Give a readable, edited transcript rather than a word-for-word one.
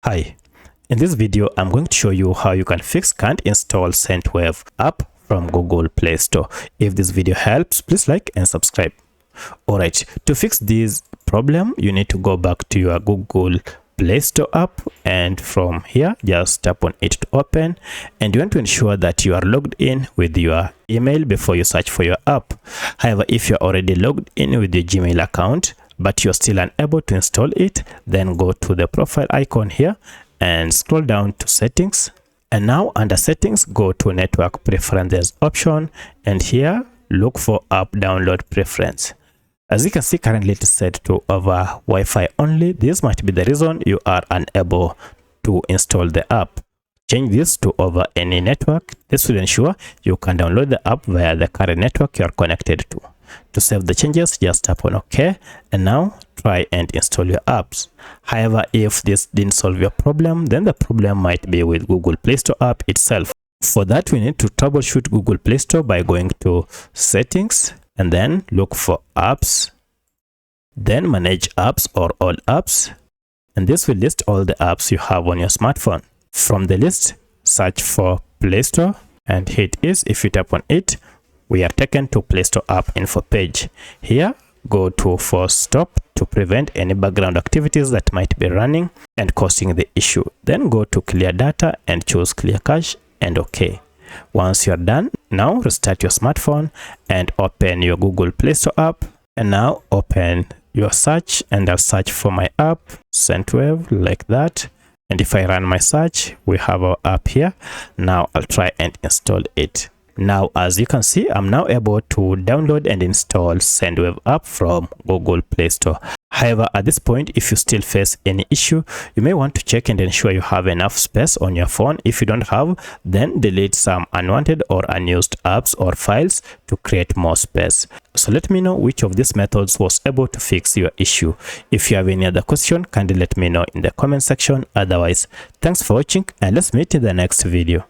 Hi, in this video I'm going to show you how you can fix can't install Sendwave app from Google Play Store. If this video helps, please like and subscribe. Alright, to fix this problem you need to go back to your Google Play Store app, and from here just tap on it to open, and you want to ensure that you are logged in with your email before you search for your app. However, if you're already logged in with your Gmail account but you're still unable to install it, then go to the profile icon here and scroll down to settings, and now under settings go to network preferences option, and here look for app download preference. As you can see, currently it is set to over Wi-Fi only. This might be the reason you are unable to install the app. Change this to over any network. This will ensure you can download the app via the current network you are connected to. To save the changes, just tap on OK, and now try and install your apps. However, if this didn't solve your problem, then the problem might be with Google Play Store app itself. For that, we need to troubleshoot Google Play Store by going to settings and then look for apps, then manage apps or all apps, and this will list all the apps you have on your smartphone. From the list, search for Play Store and hit is. If you tap on it, we are taken to Play Store app info page. Here go to force stop to prevent any background activities that might be running and causing the issue. Then go to clear data and choose clear cache and OK. Once you're done, now restart your smartphone and open your Google Play Store app, and now open your search, and I'll search for my app Sendwave like that, and if I run my search, we have our app here. Now I'll try and install it. Now, as you can see, I'm now able to download and install Sendwave app from Google Play Store. However, at this point, if you still face any issue, you may want to check and ensure you have enough space on your phone. If you don't have, then delete some unwanted or unused apps or files to create more space. So let me know which of these methods was able to fix your issue. If you have any other question, kindly let me know in the comment section. Otherwise, thanks for watching, and let's meet in the next video.